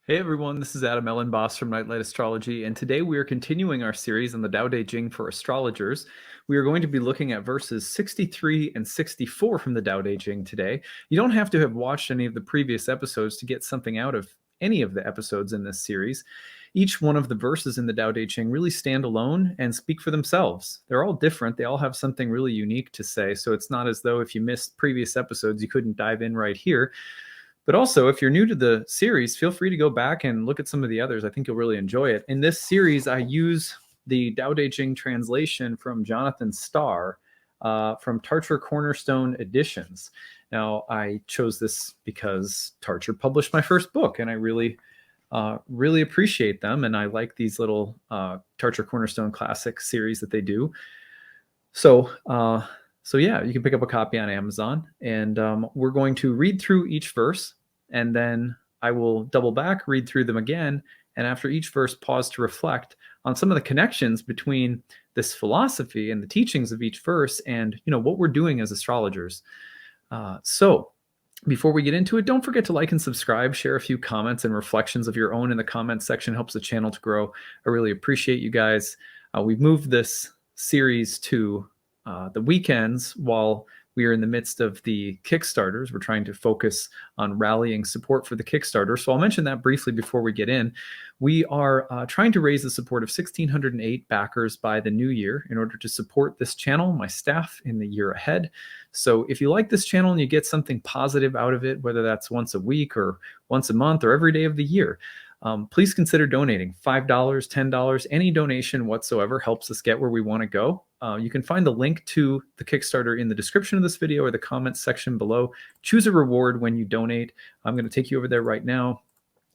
Hey everyone, this is Elenbaas from Nightlight Astrology, and today we are continuing our series on the Tao Te Ching for astrologers. We are going to be looking at verses 63 and 64 from the Tao Te Ching today. You don't have to have watched any of the previous episodes to get something out of any of the episodes in this series. Each one of the verses in the Tao Te Ching really stand alone and speak for themselves. They're all different. They all have something really unique to say, so it's not as though if you missed previous episodes, you couldn't dive in right here. But also, if you're new to the series, feel free to go back and look at some of the others. I think you'll really enjoy it. In this series, I use the Tao Te Ching translation from Jonathan Starr from Tarcher Cornerstone Editions. Now, I chose this because Tarcher published my first book, and I really appreciate them. And I like these little Tarcher Cornerstone Classic series that they do. So yeah, you can pick up a copy on Amazon, and we're going to read through each verse, and then I will double back, read through them again, and after each verse, pause to reflect on some of the connections between this philosophy and the teachings of each verse, and what we're doing as astrologers. So before we get into it, don't forget to like and subscribe, share a few comments and reflections of your own in the comments section. Helps the channel to grow. I really appreciate you guys. We've moved this series to the weekends while we are in the midst of the Kickstarters. We're trying to focus on rallying support for the Kickstarter. So I'll mention that briefly before we get in. We are trying to raise the support of 1,608 backers by the new year in order to support this channel, my staff, in the year ahead. So if you like this channel and you get something positive out of it, whether that's once a week or once a month or every day of the year, please consider donating. $5, $10, any donation whatsoever helps us get where we want to go. You can find the link to the Kickstarter in the description of this video or the comments section below. Choose a reward when you donate. I'm going to take you over there right now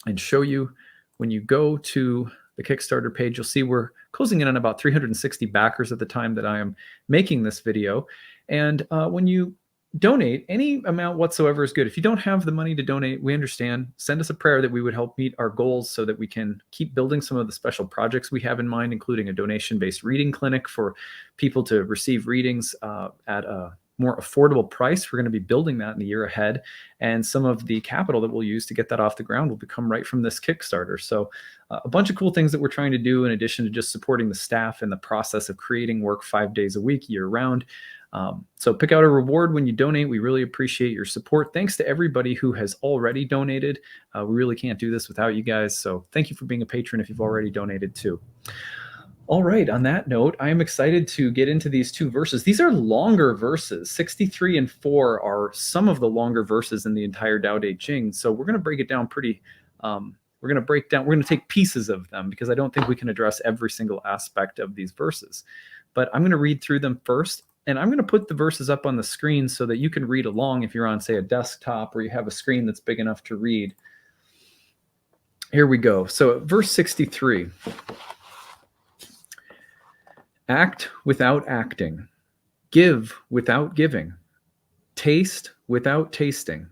and show you. When you go to the Kickstarter page, you'll see we're closing in on about 360 backers at the time that I am making this video. And when you donate, any amount whatsoever is good. If you don't have the money to donate, we understand. Send us a prayer that we would help meet our goals so that we can keep building some of the special projects we have in mind, including a donation-based reading clinic for people to receive readings at a more affordable price. We're going to be building that in the year ahead, and some of the capital that we'll use to get that off the ground will come right from this Kickstarter. So a bunch of cool things that we're trying to do in addition to just supporting the staff in the process of creating work 5 days a week, year round. So pick out a reward when you donate. We really appreciate your support. Thanks to everybody who has already donated. We really can't do this without you guys. So thank you for being a patron if you've already donated too. All right, on that note, I am excited to get into these two verses. These are longer verses. 63 and 4 are some of the longer verses in the entire Tao Te Ching. So we're going to break it down pretty, we're going to take pieces of them because I don't think we can address every single aspect of these verses. But I'm going to read through them first. And I'm going to put the verses up on the screen so that you can read along if you're on, say, a desktop or you have a screen that's big enough to read. Here we go. So verse 63. Act without acting. Give without giving. Taste without tasting.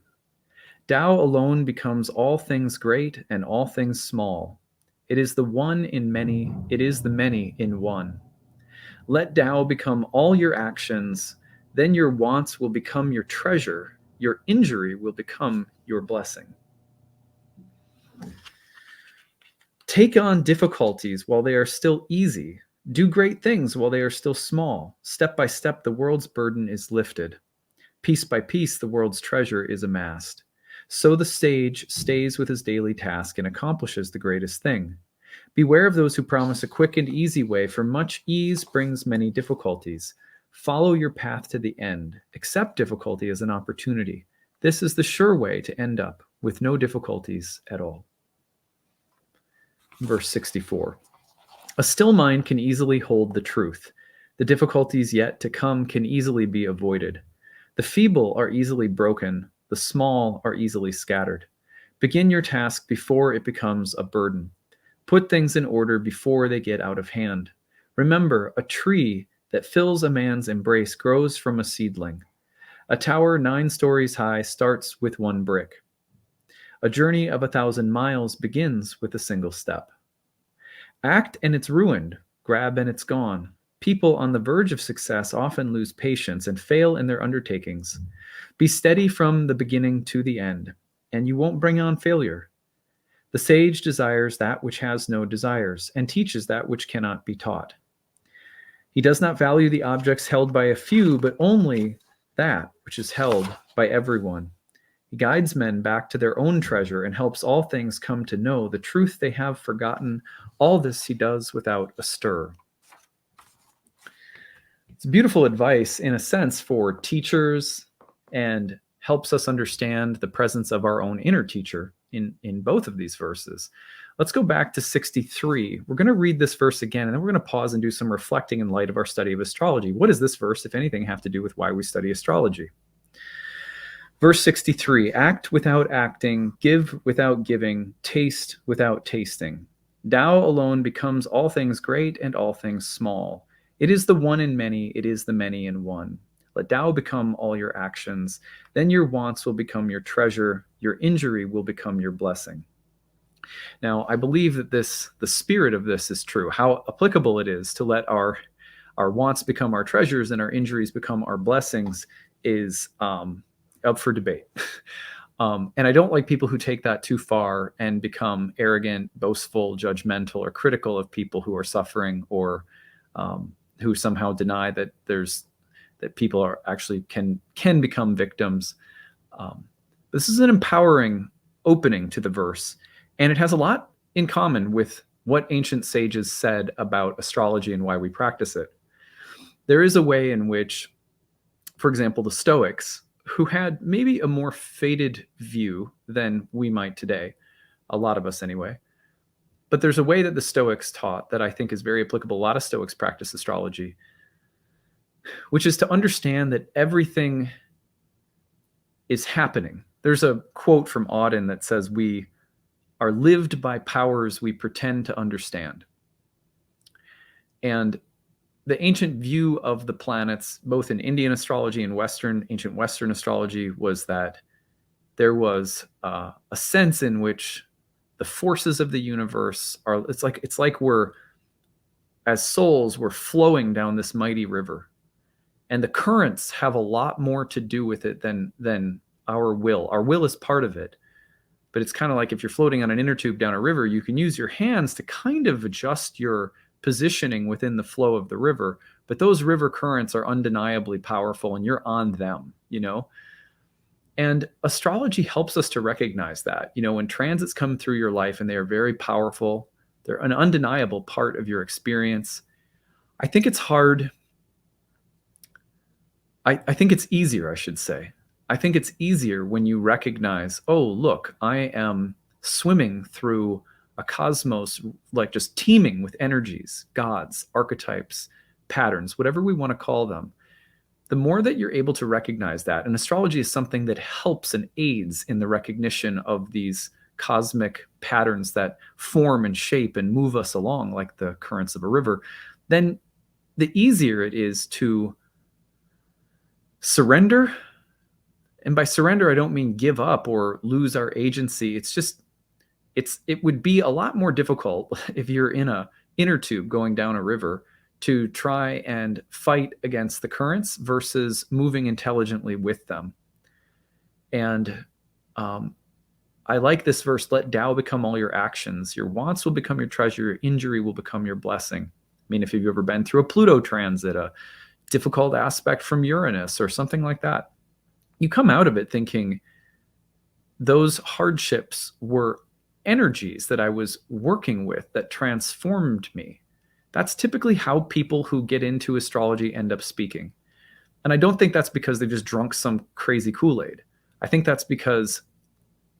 Tao alone becomes all things great and all things small. It is the one in many. It is the many in one. Let Tao become all your actions, then your wants will become your treasure, your injury will become your blessing. Take on difficulties while they are still easy. Do great things while they are still small. Step by step, the world's burden is lifted. Piece by piece, the world's treasure is amassed. So the sage stays with his daily task and accomplishes the greatest thing. Beware of those who promise a quick and easy way, for much ease brings many difficulties. Follow your path to the end. Accept difficulty as an opportunity. This is the sure way to end up with no difficulties at all. Verse 64. A still mind can easily hold the truth. The difficulties yet to come can easily be avoided. The feeble are easily broken. The small are easily scattered. Begin your task before it becomes a burden. Put things in order before they get out of hand. Remember, a tree that fills a man's embrace grows from a seedling. A tower 9 stories high starts with 1 brick. A journey of 1,000 miles begins with a single step. Act and it's ruined. Grab and it's gone. People on the verge of success often lose patience and fail in their undertakings. Be steady from the beginning to the end, and you won't bring on failure. The sage desires that which has no desires, and teaches that which cannot be taught. He does not value the objects held by a few, but only that which is held by everyone. He guides men back to their own treasure and helps all things come to know the truth they have forgotten. All this he does without a stir. It's beautiful advice in a sense for teachers, and helps us understand the presence of our own inner teacher in both of these verses. Let's go back to 63. We're going to read this verse again, and then we're going to pause and do some reflecting in light of our study of astrology. What does this verse, if anything, have to do with why we study astrology? Verse 63, act without acting, give without giving, taste without tasting. Tao alone becomes all things great and all things small. It is the one in many, it is the many in one. Let Tao become all your actions. Then your wants will become your treasure. Your injury will become your blessing. Now, I believe that the spirit of this is true. How applicable it is to let our wants become our treasures and our injuries become our blessings is up for debate. And I don't like people who take that too far and become arrogant, boastful, judgmental, or critical of people who are suffering, or who somehow deny that people are actually can become victims. This is an empowering opening to the verse, and it has a lot in common with what ancient sages said about astrology and why we practice it. There is a way in which, for example, the Stoics, who had maybe a more faded view than we might today, a lot of us anyway, but there's a way that the Stoics taught that I think is very applicable. A lot of Stoics practice astrology, which is to understand that everything is happening. There's a quote from Auden that says, we are lived by powers we pretend to understand. And the ancient view of the planets, both in Indian astrology and ancient Western astrology, was that there was a sense in which the forces of the universe are, it's like we're, as souls, we're flowing down this mighty river. And the currents have a lot more to do with it than our will. Our will is part of it. But it's kind of like if you're floating on an inner tube down a river, you can use your hands to kind of adjust your positioning within the flow of the river. But those river currents are undeniably powerful, and you're on them, And astrology helps us to recognize that. When transits come through your life and they are very powerful, they're an undeniable part of your experience. I think it's hard. I think it's easier, I should say. I think it's easier when you recognize, oh, look, I am swimming through a cosmos, like just teeming with energies, gods, archetypes, patterns, whatever we want to call them. The more that you're able to recognize that, and astrology is something that helps and aids in the recognition of these cosmic patterns that form and shape and move us along like the currents of a river, then the easier it is to surrender. And by surrender, I don't mean give up or lose our agency. It's just, it would be a lot more difficult if you're in a inner tube going down a river to try and fight against the currents versus moving intelligently with them. And I like this verse, let Tao become all your actions. Your wants will become your treasure. Your injury will become your blessing. I mean, if you've ever been through a Pluto transit, a difficult aspect from Uranus or something like that, you come out of it thinking those hardships were energies that I was working with that transformed me. That's typically how people who get into astrology end up speaking. And I don't think that's because they've just drunk some crazy Kool-Aid. I think that's because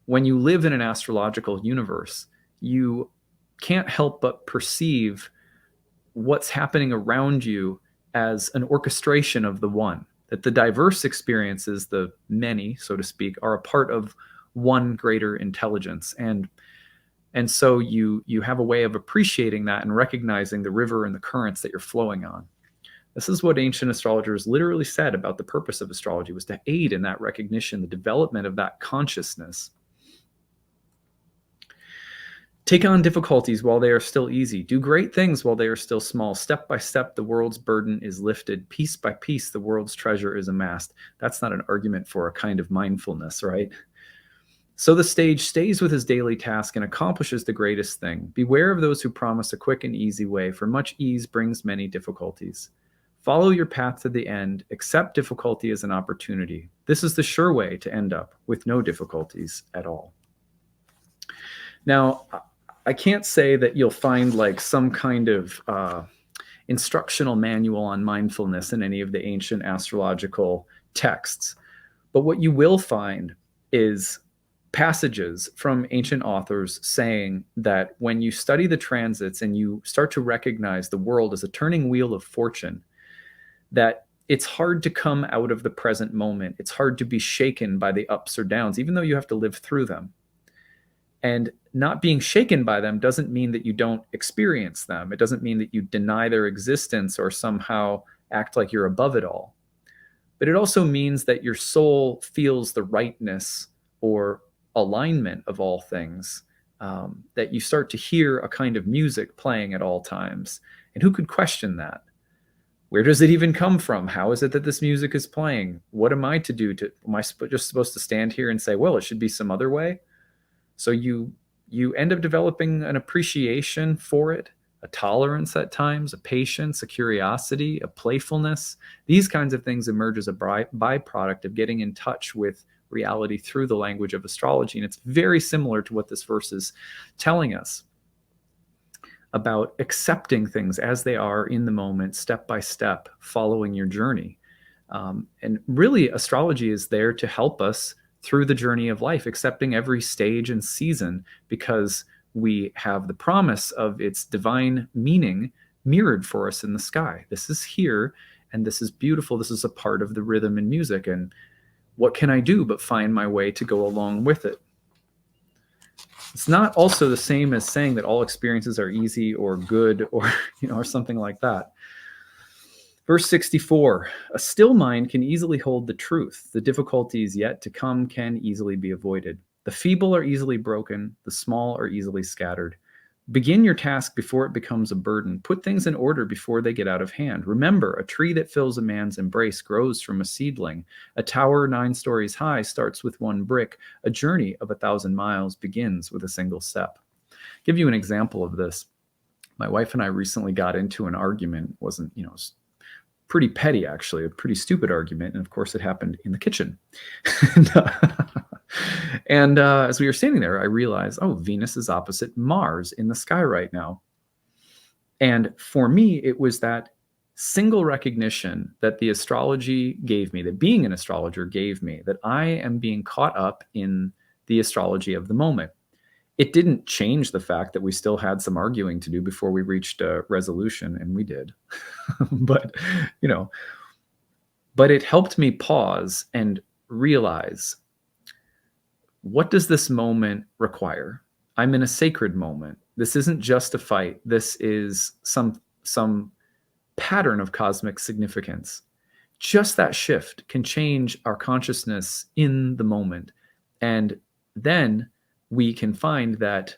when you live in an astrological universe, you can't help but perceive what's happening around you as an orchestration of the one, that the diverse experiences, the many, so to speak, are a part of one greater intelligence. And so you have a way of appreciating that and recognizing the river and the currents that you're flowing on. This is what ancient astrologers literally said about the purpose of astrology, was to aid in that recognition, the development of that consciousness. Take on difficulties while they are still easy. Do great things while they are still small. Step by step, the world's burden is lifted. Piece by piece, the world's treasure is amassed. That's not an argument for a kind of mindfulness, right? So the sage stays with his daily task and accomplishes the greatest thing. Beware of those who promise a quick and easy way, for much ease brings many difficulties. Follow your path to the end. Accept difficulty as an opportunity. This is the sure way to end up with no difficulties at all. Now, I can't say that you'll find like some kind of instructional manual on mindfulness in any of the ancient astrological texts. But what you will find is passages from ancient authors saying that when you study the transits and you start to recognize the world as a turning wheel of fortune, that it's hard to come out of the present moment. It's hard to be shaken by the ups or downs, even though you have to live through them. And not being shaken by them doesn't mean that you don't experience them. It doesn't mean that you deny their existence or somehow act like you're above it all. But it also means that your soul feels the rightness or alignment of all things, that you start to hear a kind of music playing at all times. And who could question that? Where does it even come from? How is it that this music is playing? What am I to do? Am I just supposed to stand here and say, well, it should be some other way? So you end up developing an appreciation for it, a tolerance at times, a patience, a curiosity, a playfulness. These kinds of things emerge as a byproduct of getting in touch with reality through the language of astrology. And it's very similar to what this verse is telling us about accepting things as they are in the moment, step by step, following your journey. And really, astrology is there to help us through the journey of life, accepting every stage and season, because we have the promise of its divine meaning mirrored for us in the sky. This is here, and this is beautiful. This is a part of the rhythm and music. And what can I do but find my way to go along with it? It's not also the same as saying that all experiences are easy or good or, or something like that. Verse 64, a still mind can easily hold the truth. The difficulties yet to come can easily be avoided. The feeble are easily broken. The small are easily scattered. Begin your task before it becomes a burden. Put things in order before they get out of hand. Remember, a tree that fills a man's embrace grows from a seedling. A tower 9 stories high starts with 1 brick. A journey of 1,000 miles begins with a single step. I'll give you an example of this. My wife and I recently got into an argument. It wasn't, pretty petty, actually, a pretty stupid argument. And of course, it happened in the kitchen. and as we were standing there, I realized, oh, Venus is opposite Mars in the sky right now. And for me, it was that single recognition that the astrology gave me, that being an astrologer gave me, that I am being caught up in the astrology of the moment. It didn't change the fact that we still had some arguing to do before we reached a resolution, and we did. but it helped me pause and realize, what does this moment require? I'm in a sacred moment. This isn't just a fight. This is some pattern of cosmic significance. Just that shift can change our consciousness in the moment. And then we can find that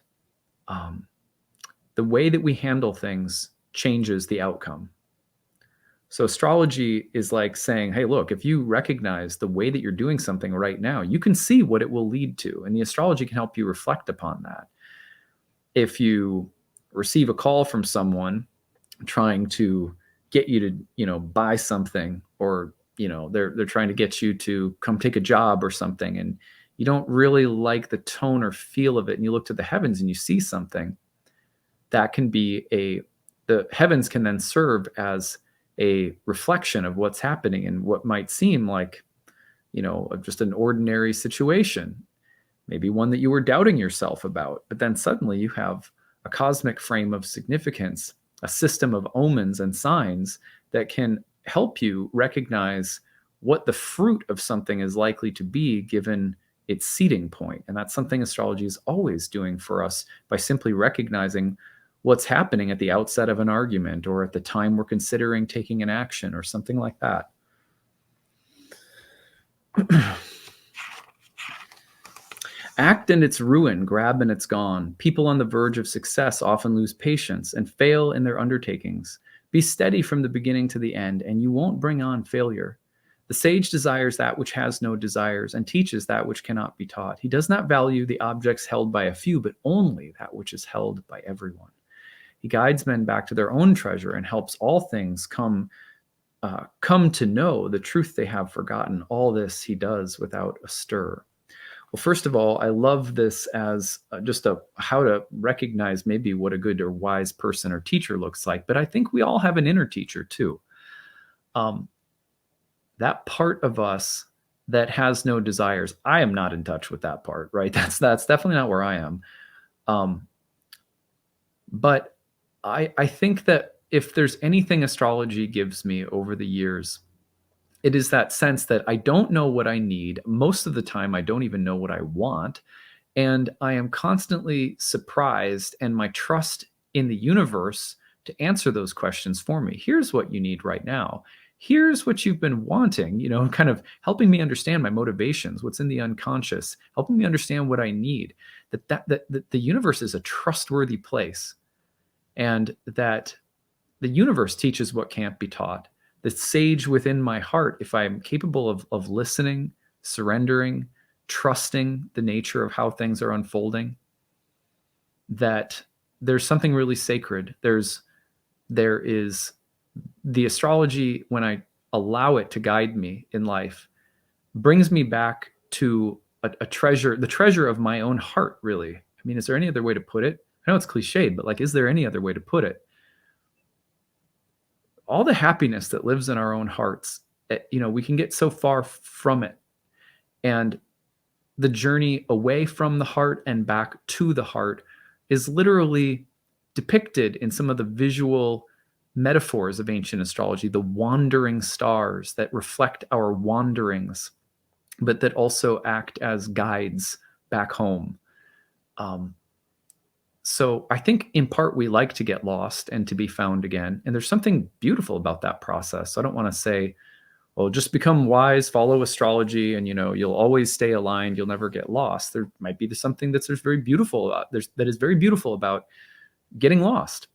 the way that we handle things changes the outcome. So astrology is like saying, hey, look, if you recognize the way that you're doing something right now, you can see what it will lead to. And the astrology can help you reflect upon that. If you receive a call from someone trying to get you to, buy something, or, they're trying to get you to come take a job or something, and you don't really like the tone or feel of it, and you look to the heavens and you see something, that can be the heavens can then serve as a reflection of what's happening in what might seem like, just an ordinary situation, maybe one that you were doubting yourself about. But then suddenly you have a cosmic frame of significance, a system of omens and signs that can help you recognize what the fruit of something is likely to be given its seeding point. And that's something astrology is always doing for us by simply recognizing what's happening at the outset of an argument, or at the time we're considering taking an action, or something like that. Act and it's ruin, grab and it's gone. People on the verge of success often lose patience and fail in their undertakings. Be steady from the beginning to the end, and you won't bring on failure. The sage desires that which has no desires and teaches that which cannot be taught. He does not value the objects held by a few, but only that which is held by everyone. He guides men back to their own treasure and helps all things come to know the truth they have forgotten. All this he does without a stir. Well, first of all, I love this as just how to recognize maybe what a good or wise person or teacher looks like. But I think we all have an inner teacher too. That part of us that has no desires, I am not in touch with that part, right? That's definitely not where I am. But I think that if there's anything astrology gives me over the years, it is that sense that I don't know what I need. Most of the time, I don't even know what I want. And I am constantly surprised, and my trust in the universe to answer those questions for me. Here's what you need right now. Here's what you've been wanting, kind of helping me understand my motivations, what's in the unconscious, helping me understand what I need, that the universe is a trustworthy place, and that the universe teaches what can't be taught. The sage within my heart, if I'm capable of listening, surrendering, trusting the nature of how things are unfolding, that there's something really sacred. There is the astrology, when I allow it to guide me in life, brings me back to a treasure, the treasure of my own heart, really. I mean, is there any other way to put it? I know it's cliched, but is there any other way to put it? All the happiness that lives in our own hearts, we can get so far from it. And the journey away from the heart and back to the heart is literally depicted in some of the visual metaphors of ancient astrology, the wandering stars that reflect our wanderings, but that also act as guides back home. So I think in part we like to get lost and to be found again. And there's something beautiful about that process. So I don't want to say, well, just become wise, follow astrology, and you'll always stay aligned, you'll never get lost. There might be something that is very beautiful about getting lost.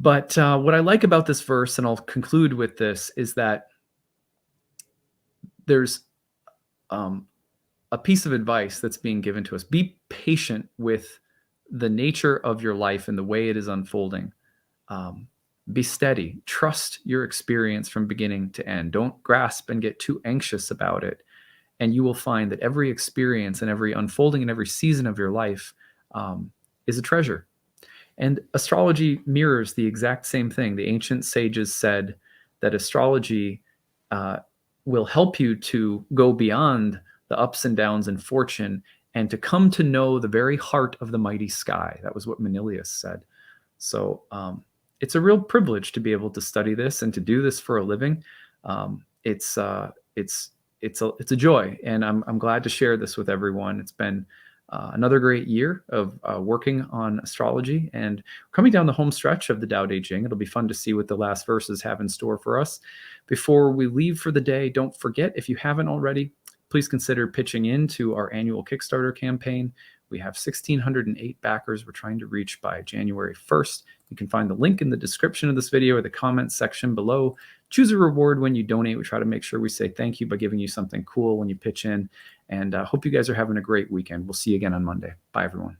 But what I like about this verse, and I'll conclude with this, is that there's a piece of advice that's being given to us. Be patient with the nature of your life and the way it is unfolding. Be steady. Trust your experience from beginning to end. Don't grasp and get too anxious about it. And you will find that every experience and every unfolding and every season of your life is a treasure. And astrology mirrors the exact same thing. The ancient sages said that astrology will help you to go beyond the ups and downs in fortune and to come to know the very heart of the mighty sky. That was what Manilius said. So it's a real privilege to be able to study this and to do this for a living. It's a joy, and I'm glad to share this with everyone. It's been another great year of working on astrology and coming down the home stretch of the Tao Te Ching. It'll be fun to see what the last verses have in store for us. Before we leave for the day, don't forget, if you haven't already, please consider pitching into our annual Kickstarter campaign. We have 1,608 backers we're trying to reach by January 1st. You can find the link in the description of this video or the comments section below. Choose a reward when you donate. We try to make sure we say thank you by giving you something cool when you pitch in. And hope you guys are having a great weekend. We'll see you again on Monday. Bye, everyone.